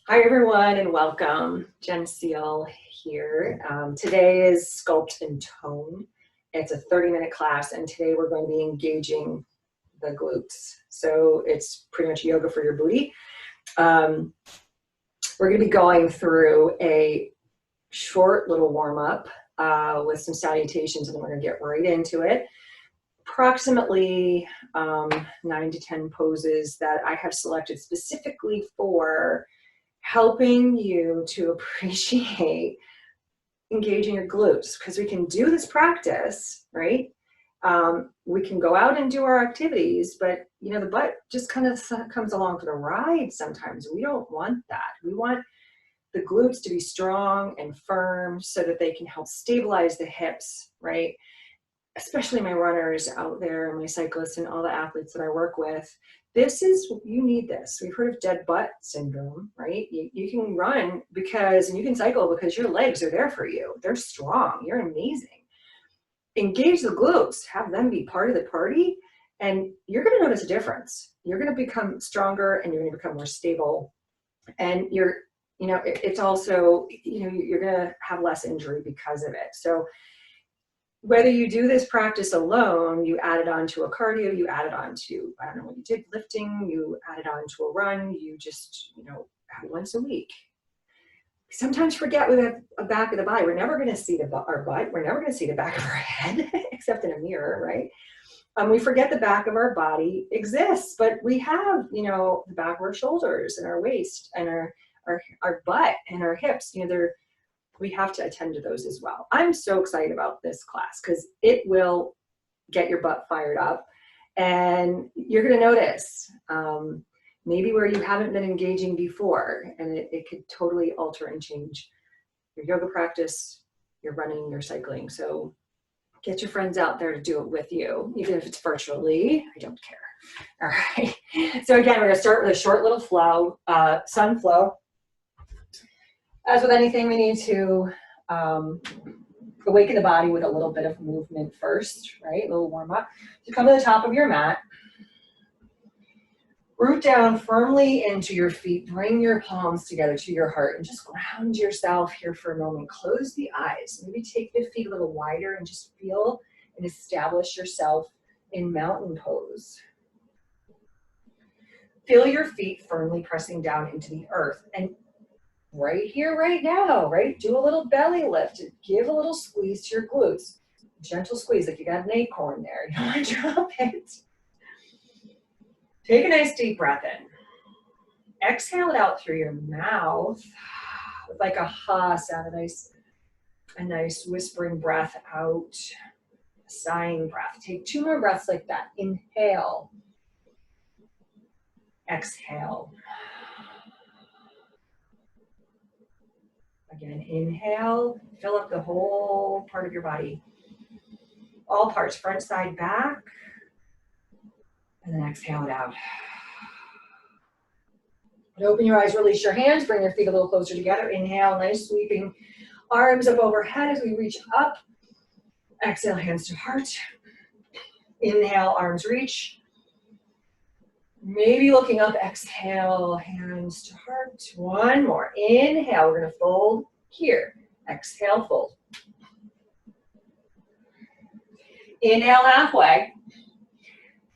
Hi everyone and welcome. Jen Seal here. Today is Sculpt and Tone. It's a 30-minute class and today we're going to be engaging the glutes. So it's pretty much yoga for your booty. We're going to be going through a short little warm-up with some salutations and then we're going to get right into it. Approximately 9 to 10 poses that I have selected specifically for helping you to appreciate engaging your glutes, because we can do this practice, right? We can go out and do our activities, but you know, the butt just kind of comes along for the ride sometimes. We don't want that. We want the glutes to be strong and firm so that they can help stabilize the hips, right? Especially my runners out there, my cyclists and all the athletes that I work with. You need this. We've heard of dead butt syndrome, right? You can run and you can cycle because your legs are there for you. They're strong. You're amazing. Engage the glutes, have them be part of the party, and you're going to notice a difference. You're going to become stronger and you're going to become more stable. And it's also, you're going to have less injury because of it. So whether you do this practice alone, you add it on to a cardio, you add it on to, I don't know what you did, lifting, you add it on to a run, you just, have it once a week. Sometimes forget we have a back of the body. We're never going to see our butt. We're never going to see the back of our head, except in a mirror, right? We forget the back of our body exists, but we have, the back of our shoulders and our waist and our butt and our hips, we have to attend to those as well. I'm so excited about this class because it will get your butt fired up and you're going to notice maybe where you haven't been engaging before, and it could totally alter and change your yoga practice, your running, your cycling. So get your friends out there to do it with you, even if it's virtually. I don't care. All right. So again, we're going to start with a short little flow, sun flow. As with anything, we need to awaken the body with a little bit of movement first, right? A little warm up. So come to the top of your mat. Root down firmly into your feet. Bring your palms together to your heart and just ground yourself here for a moment. Close the eyes. Maybe take the feet a little wider and just feel and establish yourself in mountain pose. Feel your feet firmly pressing down into the earth. And right here, right now, right? Do a little belly lift. Give a little squeeze to your glutes. Gentle squeeze, like you got an acorn there. You don't want to drop it. Take a nice deep breath in. Exhale it out through your mouth with like a ha sound, a nice whispering breath out, a sighing breath. Take 2 more breaths like that. Inhale. Exhale. Again, inhale, fill up the whole part of your body. All parts, front, side, back. And then exhale it out. And open your eyes, release your hands, bring your feet a little closer together. Inhale, nice sweeping arms up overhead as we reach up. Exhale, hands to heart. Inhale, arms reach. Maybe looking up, exhale, hands to heart. One more. Inhale, we're going to fold here. Exhale, fold. Inhale halfway.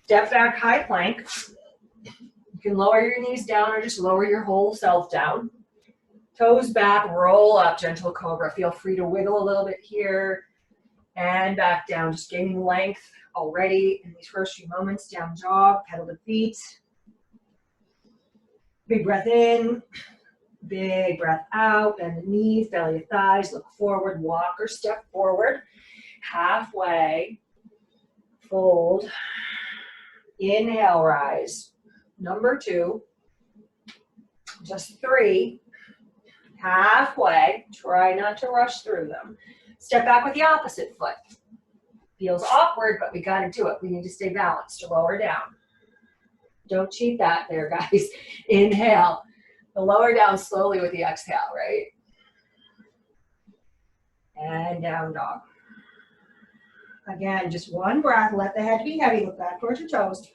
Step back, high plank. You can lower your knees down or just lower your whole self down. Toes back, roll up, gentle cobra. Feel free to wiggle a little bit here and back down. Just gaining length already in these first few moments. Down dog, pedal the feet. Big breath in, big breath out. Bend the knees, belly to thighs, look forward, walk or step forward. Halfway, fold. Inhale, rise. Number 2, just 3. Halfway, try not to rush through them. Step back with the opposite foot. Feels awkward, but we got to do it. We need to stay balanced. Lower down. Don't cheat that there, guys. Inhale. The lower down slowly with the exhale, right? And down dog. Again, just one breath. Let the head be heavy. Look back towards your toes.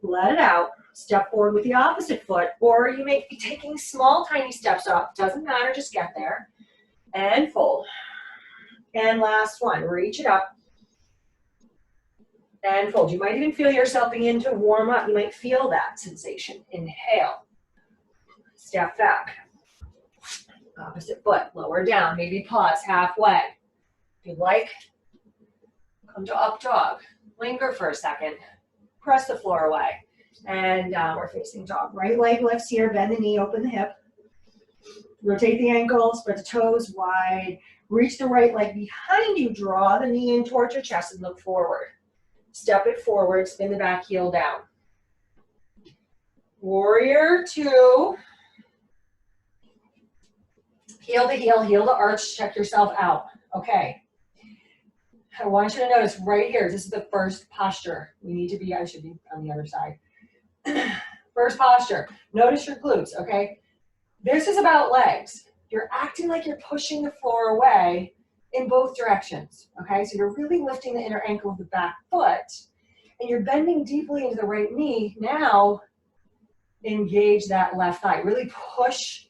Let it out. Step forward with the opposite foot, or you may be taking small, tiny steps up. Doesn't matter, just get there. And fold. And last one, reach it up. And fold. You might even feel yourself begin to warm up. You might feel that sensation. Inhale. Step back. Opposite foot, lower down. Maybe pause halfway. If you'd like, come to up dog. Linger for a second. Press the floor away. And we're facing dog. Right leg lifts here. Bend the knee, open the hip. Rotate the ankle, spread the toes wide. Reach the right leg behind you. Draw the knee in towards your chest and look forward. Step it forward. Spin the back heel down. Warrior two. Heel to heel, heel to arch. Check yourself out. Okay. I want you to notice right here, this is the first posture. We need to be, I should be on the other side. First posture. Notice your glutes, okay? This is about legs. You're acting like you're pushing the floor away in both directions, okay? So you're really lifting the inner ankle of the back foot, and you're bending deeply into the right knee. Now, engage that left thigh. Really push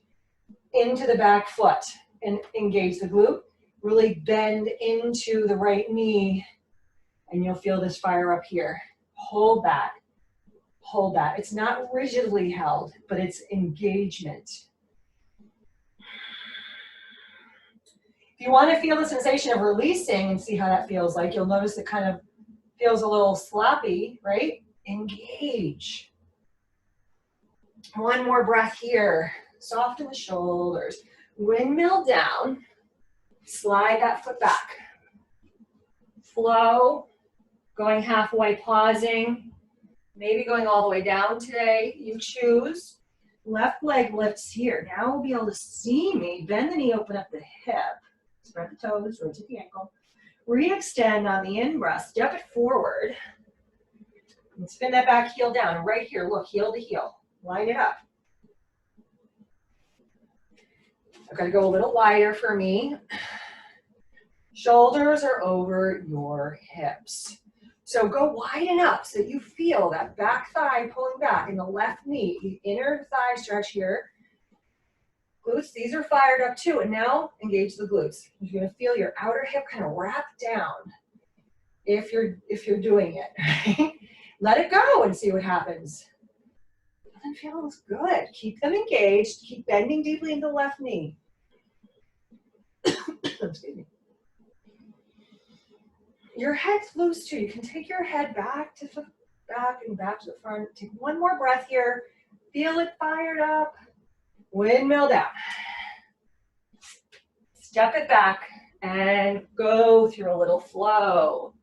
into the back foot and engage the glute. Really bend into the right knee, and you'll feel this fire up here. Hold that. Hold that. It's not rigidly held, but it's engagement. If you want to feel the sensation of releasing and see how that feels like, you'll notice it kind of feels a little sloppy, right? Engage. One more breath here. Soften the shoulders. Windmill down. Slide that foot back. Flow. Going halfway, pausing. Maybe going all the way down today. You choose. Left leg lifts here. Now we'll be able to see me. Bend the knee, open up the hip. Spread the toes, rotate the ankle. Re-extend on the in-breath. Step it forward. And spin that back heel down. Right here, look, heel to heel. Line it up. I've got to go a little wider for me. Shoulders are over your hips. So go wide enough so that you feel that back thigh pulling back in the left knee. The inner thigh stretch here. Glutes, these are fired up too. And now engage the glutes. You're going to feel your outer hip kind of wrap down if you're doing it. Right? Let it go and see what happens. It feels good. Keep them engaged. Keep bending deeply into the left knee. Excuse me. Your head's loose too. You can take your head back to the back and back to the front. Take one more breath here. Feel it fired up. Windmill down. Step it back and go through a little flow.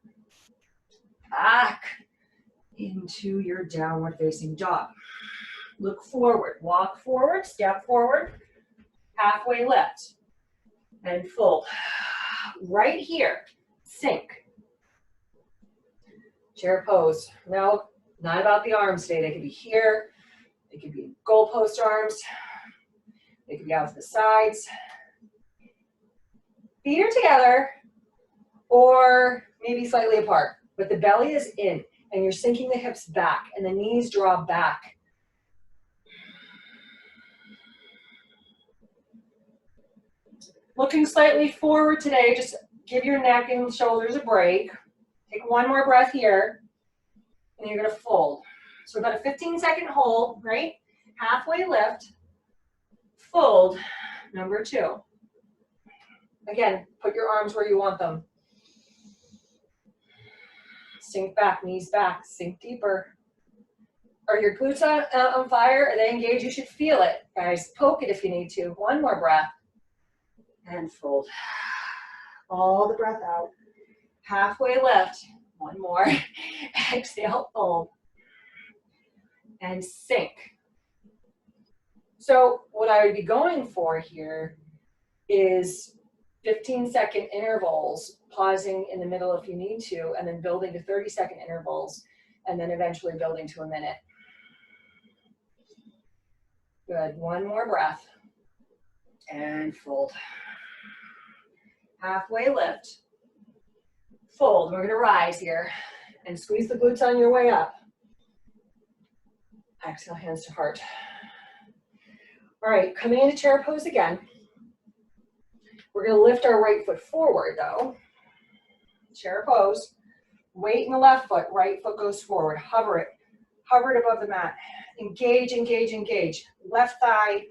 Back into your downward facing dog. Look forward, walk forward, step forward, halfway lift, and fold. Right here, sink. Chair pose. Now, not about the arms today. They could be here. They could be goalpost arms. They could be out to the sides. Feet are together or maybe slightly apart, but the belly is in and you're sinking the hips back and the knees draw back. Looking slightly forward today, just give your neck and shoulders a break. Take one more breath here, and you're gonna fold. So about a 15-second hold, right? Halfway lift, fold, number two. Again, put your arms where you want them. Sink back, knees back, sink deeper. Are your glutes on fire? Are they engaged? You should feel it, guys. Poke it if you need to. One more breath. And fold. All the breath out. Halfway lift. One more. Exhale, fold. And sink. So what I would be going for here is 15-second intervals, pausing in the middle if you need to, and then building to 30-second intervals, and then eventually building to a minute. Good. One more breath. And fold. Halfway lift. Fold. We're going to rise here and squeeze the glutes on your way up. Exhale, hands to heart. All right, coming into chair pose again. We're gonna lift our right foot forward though. Chair pose. Weight in the left foot, right foot goes forward. Hover it above the mat. Engage, engage, engage. Left thigh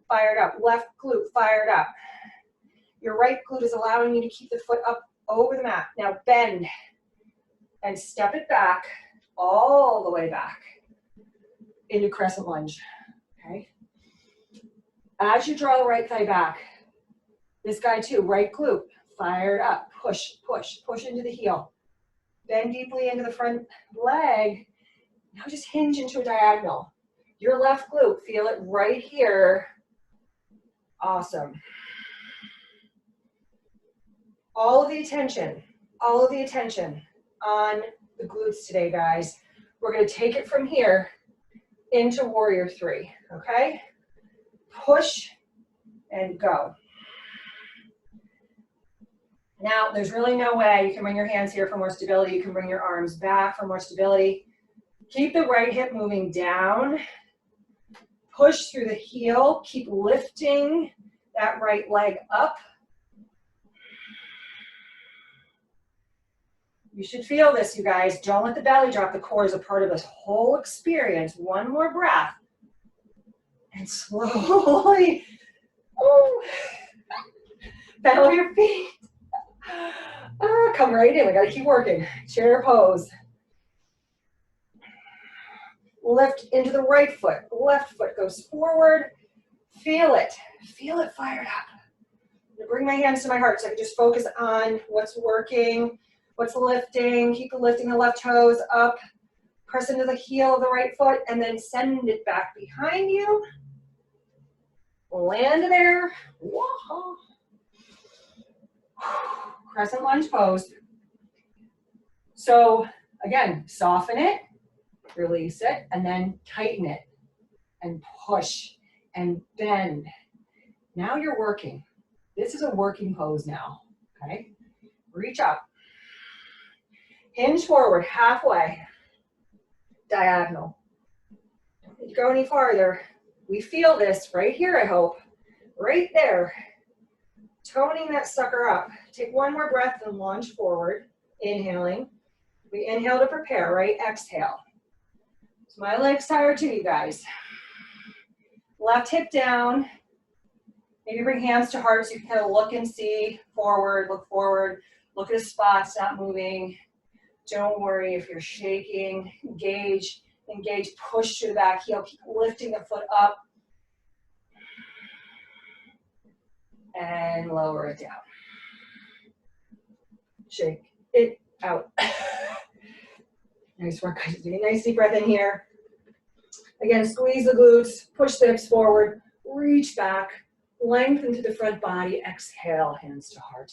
fired up, left glute fired up. Your right glute is allowing you to keep the foot up over the mat. Now bend and step it back, all the way back into crescent lunge, okay? As you draw the right thigh back, this guy too, right glute, fired up, push, push, push into the heel. Bend deeply into the front leg. Now just hinge into a diagonal. Your left glute, feel it right here. Awesome. All of the attention on the glutes today, guys. We're gonna take it from here into warrior three, okay? Push and go. Now, there's really no way you can bring your hands here for more stability. You can bring your arms back for more stability. Keep the right hip moving down. Push through the heel. Keep lifting that right leg up. You should feel this, you guys. Don't let the belly drop. The core is a part of this whole experience. One more breath. And slowly, pedal your feet. Come right in. We got to keep working. Chair pose. Lift into the right foot. Left foot goes forward. Feel it. Feel it fired up. I'm gonna bring my hands to my heart so I can just focus on what's working, what's lifting. Keep lifting the left toes up. Press into the heel of the right foot and then send it back behind you. Land there. Whoa. Crescent lunge pose. So again, soften it, release it, and then tighten it, and push, and bend. Now you're working. This is a working pose now, okay? Reach up. Hinge forward, halfway. Diagonal. Don't need to go any farther. We feel this right here, I hope. Right there. Toning that sucker up. Take one more breath and lunge forward. Inhaling. We inhale to prepare, right? Exhale. So my legs tired too, you guys. Left hip down. Maybe bring hands to heart so you can kind of look and see forward, look at the spots not moving. Don't worry if you're shaking. Engage, engage, push through the back heel. Keep lifting the foot up. And lower it down. Shake it out. Nice work, guys. Take a nice deep breath in here. Again, squeeze the glutes, push the hips forward, reach back, lengthen to the front body. Exhale, hands to heart.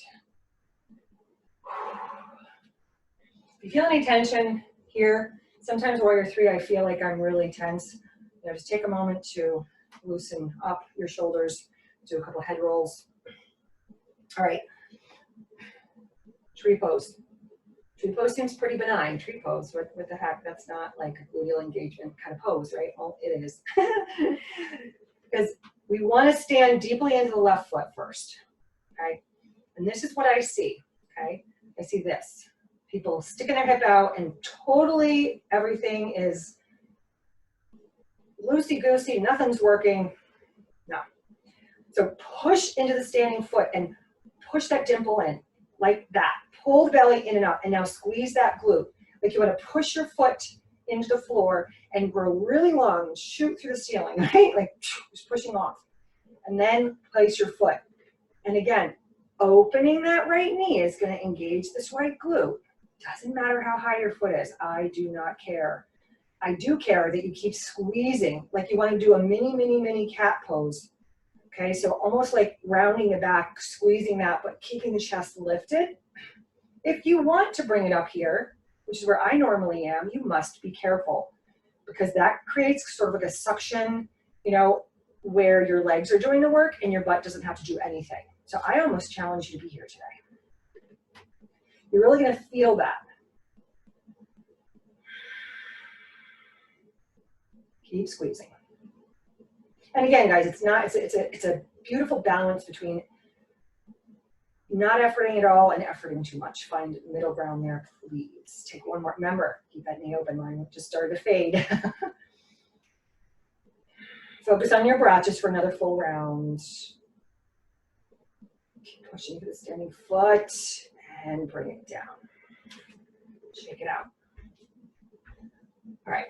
If you feel any tension here, sometimes warrior three, I feel like I'm really tense. You know, just take a moment to loosen up your shoulders, do a couple head rolls. All right, tree pose. Tree pose seems pretty benign. Tree pose, what the heck? That's not like a gluteal engagement kind of pose, right? Well, it is. Because we want to stand deeply into the left foot first, okay? And this is what I see, okay? I see this. People sticking their hip out and totally everything is loosey-goosey, nothing's working. No. So push into the standing foot and push that dimple in like that. Pull the belly in and up and now squeeze that glute. Like you want to push your foot into the floor and grow really long and shoot through the ceiling, right? Like just pushing off. And then place your foot. And again, opening that right knee is going to engage this right glute. Doesn't matter how high your foot is. I do not care. I do care that you keep squeezing, like you want to do a mini cat pose. Okay, so almost like rounding the back, squeezing that, but keeping the chest lifted. If you want to bring it up here, which is where I normally am, you must be careful because that creates sort of like a suction, you know, where your legs are doing the work and your butt doesn't have to do anything. So I almost challenge you to be here today. You're really going to feel that. Keep squeezing. And again, guys, it's a beautiful balance between not efforting at all and efforting too much. Find middle ground there, please. Take one more. Remember, keep that knee open. Mine just started to fade. Focus on your breath just for another full round. Keep pushing to the standing foot and bring it down. Shake it out. All right.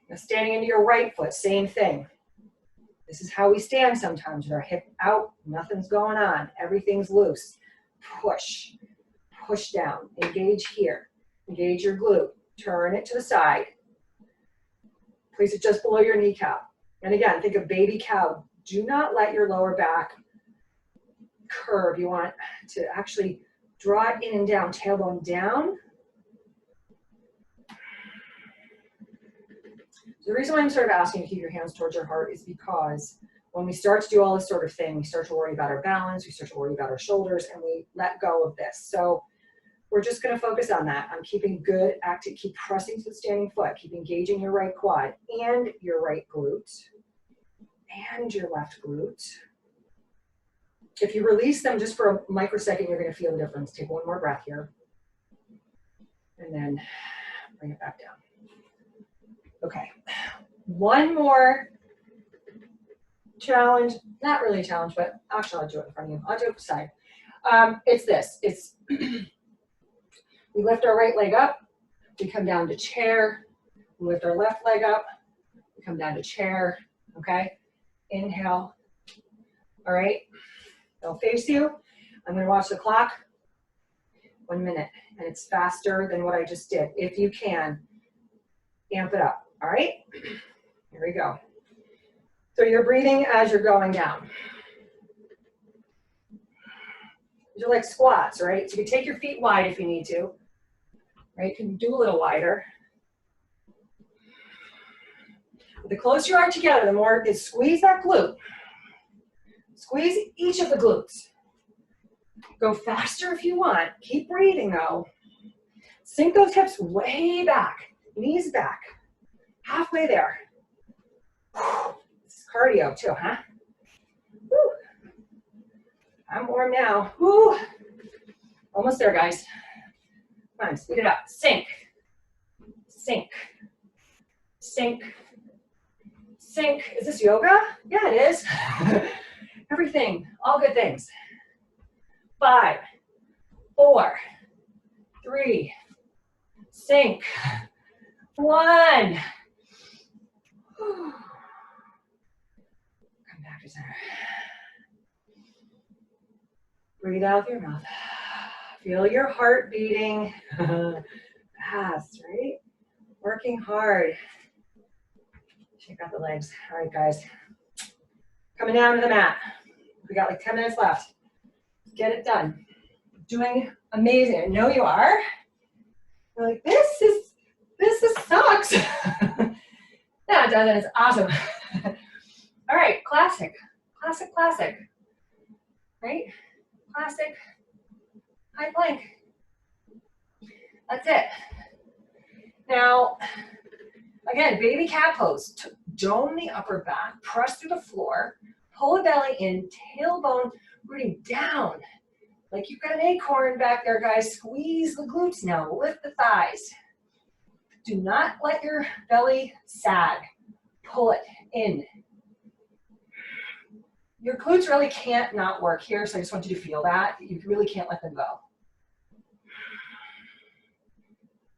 Now standing into your right foot, same thing. This is how we stand sometimes with our hip out. Nothing's going on. Everything's loose. Push. Push down. Engage here. Engage your glute. Turn it to the side. Place it just below your kneecap. And again, think of baby cow. Do not let your lower back curve. You want to actually draw it in and down. Tailbone down. The reason why I'm sort of asking you to keep your hands towards your heart is because when we start to do all this sort of thing, we start to worry about our balance, we start to worry about our shoulders, and we let go of this. So we're just going to focus on that, on keeping good, active, keep pressing to the standing foot, keep engaging your right quad and your right glute and your left glute. If you release them just for a microsecond, you're going to feel the difference. Take one more breath here and then bring it back down. Okay, one more challenge, not really a challenge, but actually I'll do it in front of you. I'll do it beside. It's this, we lift our right leg up, we come down to chair, we lift our left leg up, we come down to chair, okay? Inhale, all right? They'll face you. I'm gonna watch the clock, 1 minute, and it's faster than what I just did. If you can, amp it up. All right, here we go. So you're breathing as you're going down. These are like squats, right? So you can take your feet wide if you need to, right? You can do a little wider. The closer you are together, the more is squeeze that glute. Squeeze each of the glutes. Go faster if you want. Keep breathing though. Sink those hips way back, knees back. Halfway there. It's cardio too, huh? Woo. I'm warm now. Woo. Almost there, guys. Come on, speed it up. Sink. Sink. Sink. Sink. Is this yoga? Yeah, it is. Everything. All good things. 5, 4, 3, sink. 1. Come back to center. Breathe out with your mouth. Feel your heart beating fast, right? Working hard. Shake out the legs. All right, guys. Coming down to the mat. We got like 10 minutes left. Get it done. Doing amazing. I know you are. You're like, this sucks. No, it doesn't. It's awesome. All right, classic, classic, classic. Right? Classic, high plank. That's it. Now, again, baby cat pose. Dome the upper back, press through the floor, pull the belly in, tailbone rooting down. Like you've got an acorn back there, guys. Squeeze the glutes now, lift the thighs. Do not let your belly sag. Pull it in. Your glutes really can't not work here, so I just want you to feel that. You really can't let them go.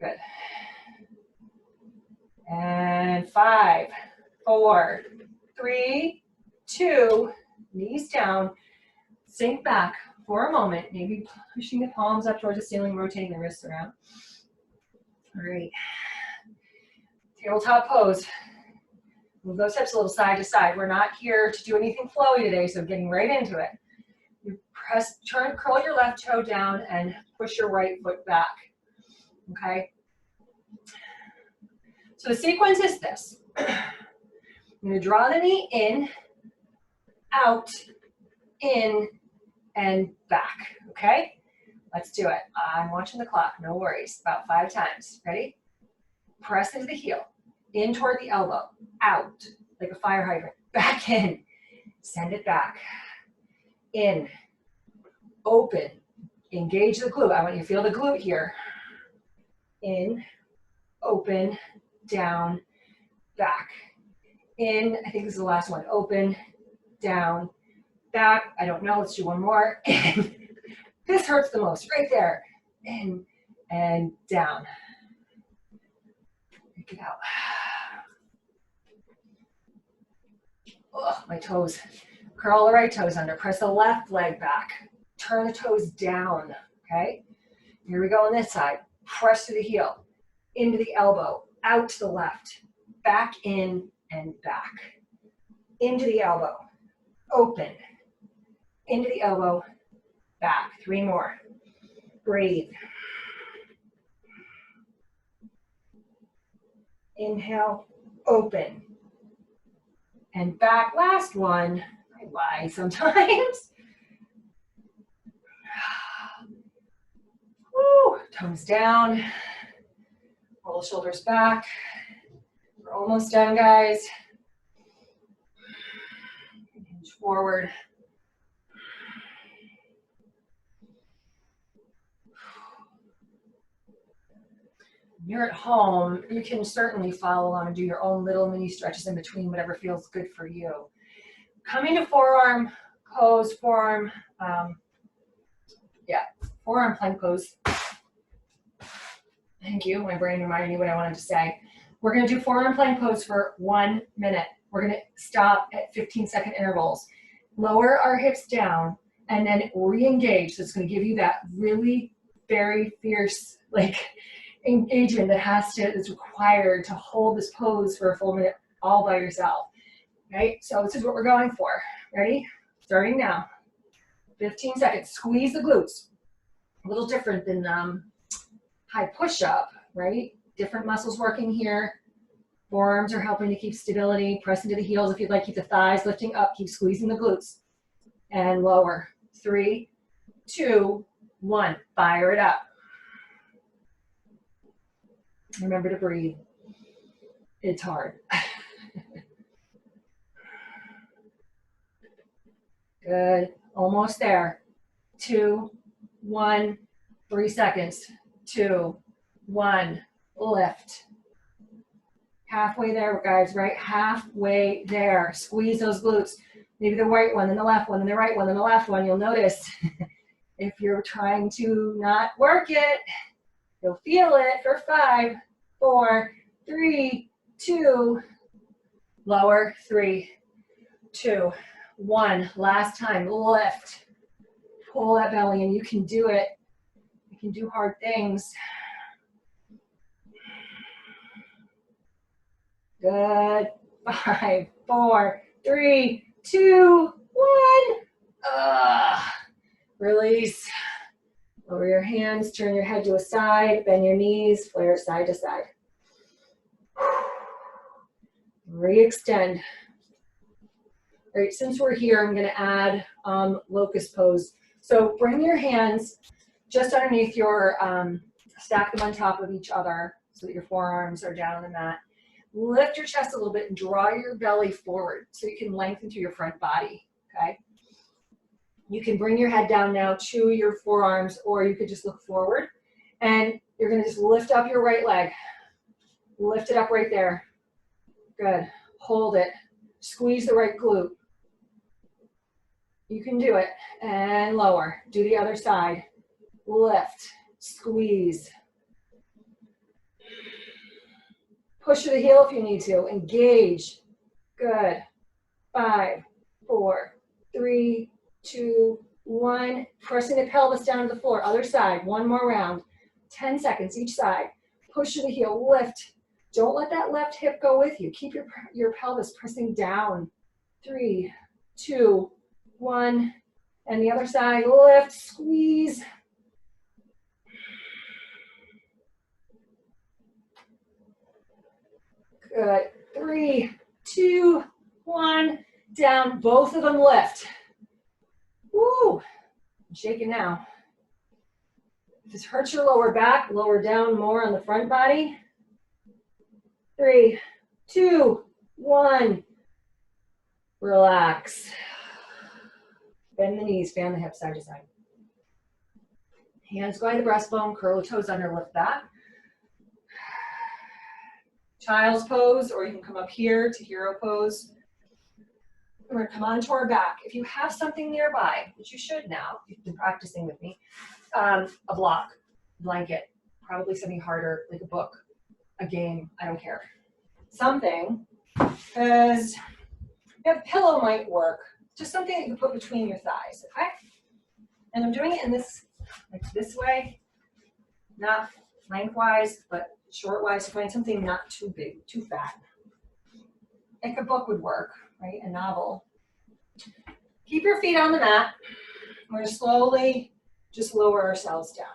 Good. And 5, 4, 3, 2, knees down. Sink back for a moment, maybe pushing the palms up towards the ceiling, rotating the wrists around. All right. Tabletop pose. Move those hips a little side to side. We're not here to do anything flowy today, so getting right into it. You press, curl your left toe down and push your right foot back. Okay? So the sequence is this. I'm going to draw the knee in, out, in, and back. Okay? Let's do it. I'm watching the clock. No worries. About 5 times. Ready? Press into the heel. in toward the elbow, out, like a fire hydrant, back in, send it back, in, open, engage the glute. I want you to feel the glute here. In, open, down, back. In, I think this is the last one, open, down, back. I don't know, let's do one more. In. This hurts the most, right there. In and down. Take it out. Oh, my toes. Curl the right toes under. Press the left leg back. Turn the toes down, okay? Here we go on this side. Press to the heel, into the elbow, out to the left, back in and back. Into the elbow, open, into the elbow, back. 3 more. Breathe. Inhale, open, and back. Last one. I lie sometimes. Woo. Toes down. Roll the shoulders back. We're almost done, guys. Hinge forward. When you're at home, you can certainly follow along and do your own little mini stretches in between, whatever feels good for you. Coming to forearm pose, forearm plank pose. Thank you, my brain reminded me what I wanted to say. We're gonna do forearm plank pose for 1 minute. We're gonna stop at 15-second intervals. Lower our hips down and then re-engage. So it's gonna give you that really very fierce, like, engagement that's required to hold this pose for a full minute all by yourself. Right? So this is what we're going for. Ready? Starting now. 15 seconds. Squeeze the glutes. A little different than high push-up, right? Different muscles working here. Forearms are helping to keep stability. Press into the heels if you'd like. Keep the thighs lifting up. Keep squeezing the glutes. And lower. 3, 2, 1. Fire it up. Remember to breathe. It's hard. Good. Almost there. 2, 1. 3 seconds. 2, 1. Lift. Halfway there, guys, right? Halfway there. Squeeze those glutes. Maybe the right one, then the left one, then the right one, then the left one. You'll notice if you're trying to not work it, you'll feel it for 5, 4, 3, 2. Lower. 3, 2, 1. Last time. Lift. Pull that belly in. You can do it. You can do hard things. Good. 5, 4, 3, 2, 1. Release. Lower your hands. Turn your head to a side. Bend your knees. Flare side to side. Re-extend. All right, since we're here, I'm going to add locust pose. So bring your hands just underneath your, stack them on top of each other so that your forearms are down on the mat. Lift your chest a little bit and draw your belly forward so you can lengthen through your front body, okay? You can bring your head down now to your forearms, or you could just look forward. And you're going to just lift up your right leg. Lift it up right there. Good. Hold it. Squeeze the right glute. You can do it. And lower. Do the other side. Lift. Squeeze. Push to the heel if you need to. Engage. Good. 5, 4, 3, 2, 1. Pressing the pelvis down to the floor. Other side. One more round. 10 seconds each side. Push to the heel. Lift. Don't let that left hip go with you. Keep your pelvis pressing down. 3, 2, 1. And the other side. Lift. Squeeze. Good. 3, 2, 1. Down. Both of them lift. Woo. I'm shaking now. If this hurts your lower back, lower down more on the front body. 3, 2, 1. Relax. Bend the knees, fan the hips side to side. Hands go by the breastbone, curl the toes under, lift that. Child's pose, or you can come up here to hero pose. We're going to come onto our back. If you have something nearby, which you should now, you've been practicing with me, a block, blanket, probably something harder, like a book, a game, I don't care. Something, because a pillow might work. Just something that you can put between your thighs, okay? And I'm doing it in this, like this way, not lengthwise, but shortwise. Find something not too big, too fat. Like a book would work, right? A novel. Keep your feet on the mat. We're going to slowly just lower ourselves down.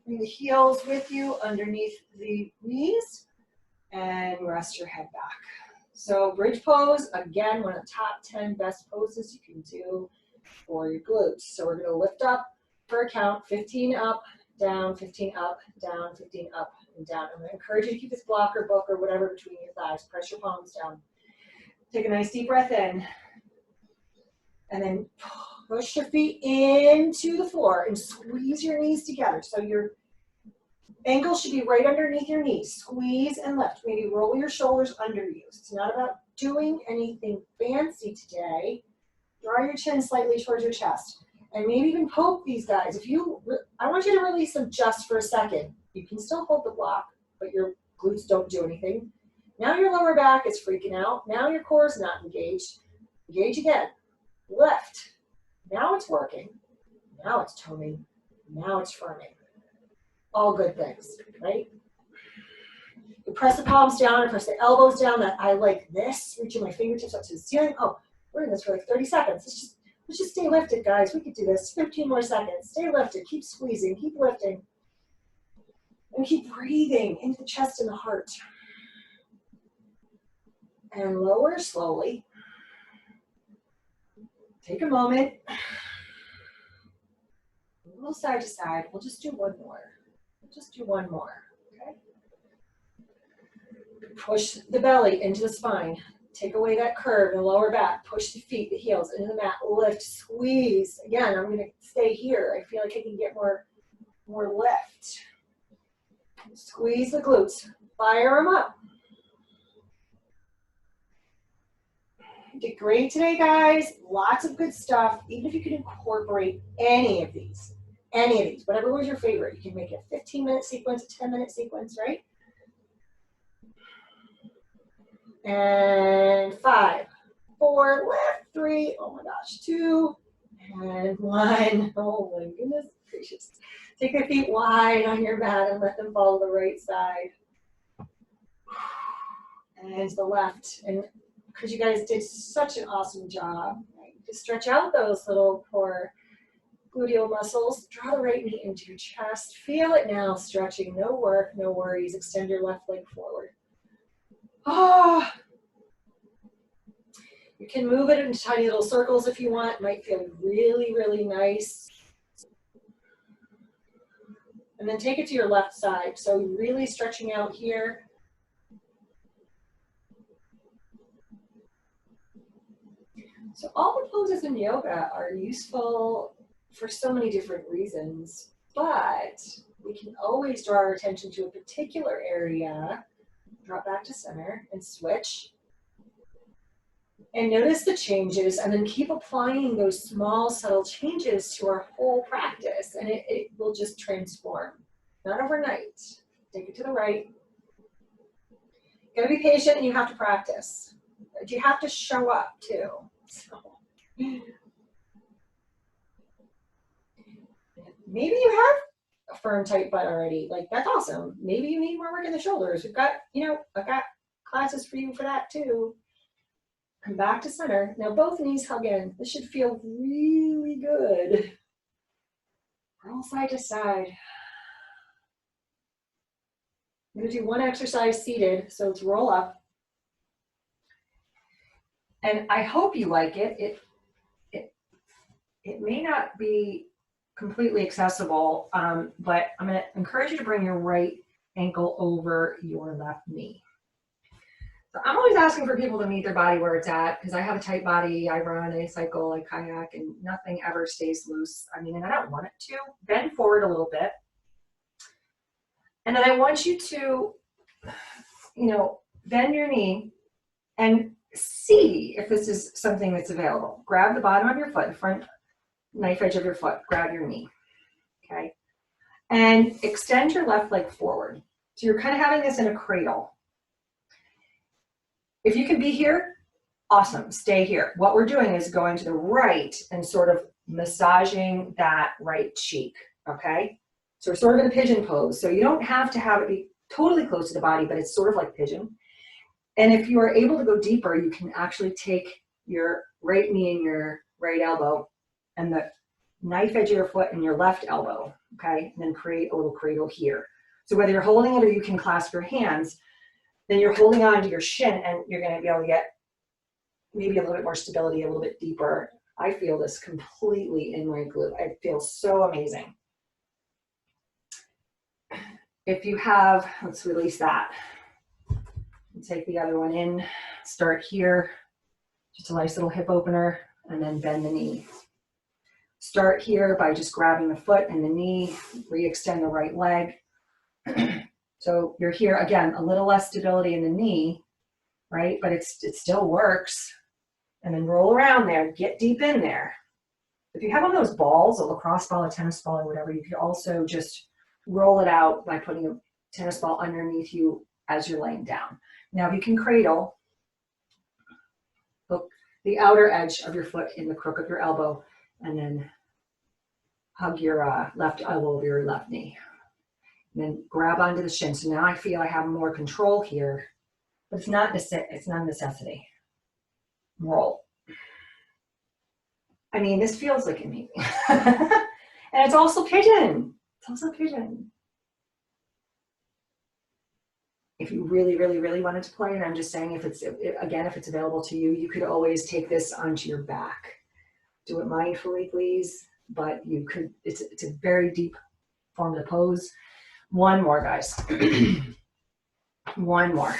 Bring the heels with you underneath the knees and rest your head back. So bridge pose, again, one of the top 10 best poses you can do for your glutes. So we're going to lift up for a count, 15 up, down, 15 up, down, 15 up, and down. I'm going to encourage you to keep this block or book or whatever between your thighs. Press your palms down. Take a nice deep breath in. And then push your feet into the floor and squeeze your knees together. So your ankle should be right underneath your knees. Squeeze and lift. Maybe roll your shoulders under you. It's not about doing anything fancy today. Draw your chin slightly towards your chest. And maybe even poke these guys. I want you to release them just for a second. You can still hold the block, but your glutes don't do anything. Now your lower back is freaking out. Now your core is not engaged. Engage again. Lift. Now it's working. Now it's toning. Now it's firming. All good things, right? You press the palms down and press the elbows down. That I like this, reaching my fingertips up to the ceiling. Oh, we're in this for like 30 seconds. Let's just stay lifted, guys. We could do this. 15 more seconds. Stay lifted. Keep squeezing. Keep lifting. And keep breathing into the chest and the heart. And lower slowly. Take a moment. A little side to side. We'll just do one more. Okay? Push the belly into the spine. Take away that curve in the lower back. Push the feet, the heels into the mat. Lift, squeeze. Again, I'm going to stay here. I feel like I can get more lift. Squeeze the glutes. Fire them up. You did great today, guys. Lots of good stuff. Even if you could incorporate any of these, whatever was your favorite. You can make it a 15-minute sequence, a 10-minute sequence, right? And 5, 4, lift, 3, oh my gosh, 2, and 1. Oh my goodness gracious. Take your feet wide on your mat and let them fall to the right side. And to the left. And because you guys did such an awesome job, right? Just stretch out those little poor gluteal muscles. Draw the right knee into your chest. Feel it now, stretching. No work, no worries. Extend your left leg forward. Oh. You can move it into tiny little circles if you want. It might feel really, really nice. And then take it to your left side. So really stretching out here. So all the poses in yoga are useful for so many different reasons, but we can always draw our attention to a particular area, drop back to center and switch. And notice the changes and then keep applying those small, subtle changes to our whole practice and it will just transform. Not overnight. Take it to the right. You gotta be patient and you have to practice. But you have to show up too. So maybe you have a firm, tight butt already. Like, that's awesome. Maybe you need more work in the shoulders. We've got, I've got classes for you for that too. Come back to center. Now both knees hug in. This should feel really good. Roll side to side. I'm going to do one exercise seated, so let's roll up. And I hope you like it. It may not be completely accessible, but I'm going to encourage you to bring your right ankle over your left knee. So I'm always asking for people to meet their body where it's at, because I have a tight body, I run, I cycle, I kayak, and nothing ever stays loose. I mean, and I don't want it to. Bend forward a little bit. And then I want you to, you know, bend your knee and see if this is something that's available. Grab the bottom of your foot, the front knife edge of your foot, grab your knee, okay? And extend your left leg forward. So you're kind of having this in a cradle. If you can be here, awesome, stay here. What we're doing is going to the right and sort of massaging that right cheek, okay? So we're sort of in a pigeon pose. So you don't have to have it be totally close to the body, but it's sort of like pigeon. And if you are able to go deeper, you can actually take your right knee and your right elbow and the knife edge of your foot and your left elbow, okay? And then create a little cradle here. So whether you're holding it or you can clasp your hands, then you're holding on to your shin and you're gonna be able to get maybe a little bit more stability, a little bit deeper. I feel this completely in my glute. I feel so amazing. If you have, let's release that. Take the other one in, start here, just a nice little hip opener, and then bend the knee. Start here by just grabbing the foot and the knee, re-extend the right leg. So you're here, again, a little less stability in the knee, right? But it still works. And then roll around there, get deep in there. If you have one of those balls, a lacrosse ball, a tennis ball, or whatever, you could also just roll it out by putting a tennis ball underneath you as you're laying down. Now, if you can cradle, hook the outer edge of your foot in the crook of your elbow, and then hug your left elbow over your left knee. And then grab onto the shin. So now I feel I have more control here, but it's not a necessity. Roll. I mean, this feels like amazing. And it's also pigeon. It's also pigeon. If you really, really, really wanted to play, and I'm just saying, if it's available to you, you could always take this onto your back. Do it mindfully, please, but you could, it's a very deep form of the pose. One more, guys. One more.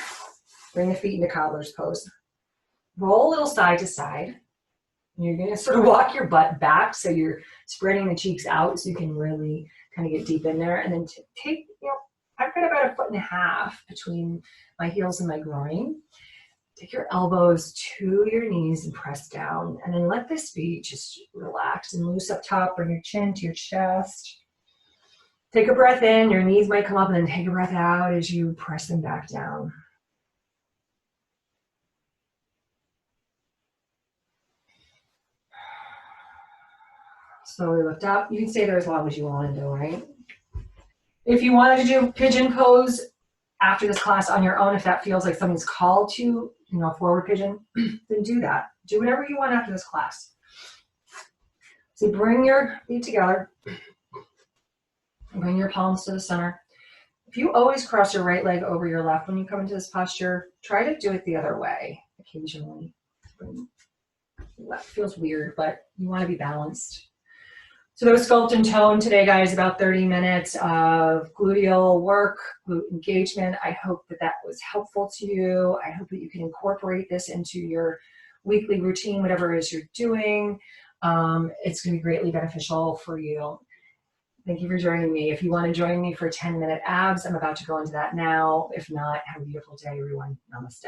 Bring the feet into cobbler's pose. Roll a little side to side. You're gonna sort of walk your butt back so you're spreading the cheeks out so you can really kind of get deep in there. And then take, you know, I've got about 1.5 feet between my heels and my groin. Take your elbows to your knees and press down. And then let this be just relaxed and loose up top. Bring your chin to your chest. Take a breath in. Your knees might come up, and then take a breath out as you press them back down. Slowly lift up. You can stay there as long as you want to do, right? If you wanted to do pigeon pose after this class on your own, if that feels like something's called to, you know, forward pigeon, then do that. Do whatever you want after this class. So bring your feet together. Bring your palms to the center. If you always cross your right leg over your left when you come into this posture, try to do it the other way occasionally. That feels weird, but you want to be balanced. So that was Sculpt and Tone today, guys, about 30 minutes of gluteal work, glute engagement. I hope that that was helpful to you. I hope that you can incorporate this into your weekly routine, whatever it is you're doing. It's going to be greatly beneficial for you. Thank you for joining me. If you want to join me for 10-minute abs, I'm about to go into that now. If not, have a beautiful day, everyone. Namaste.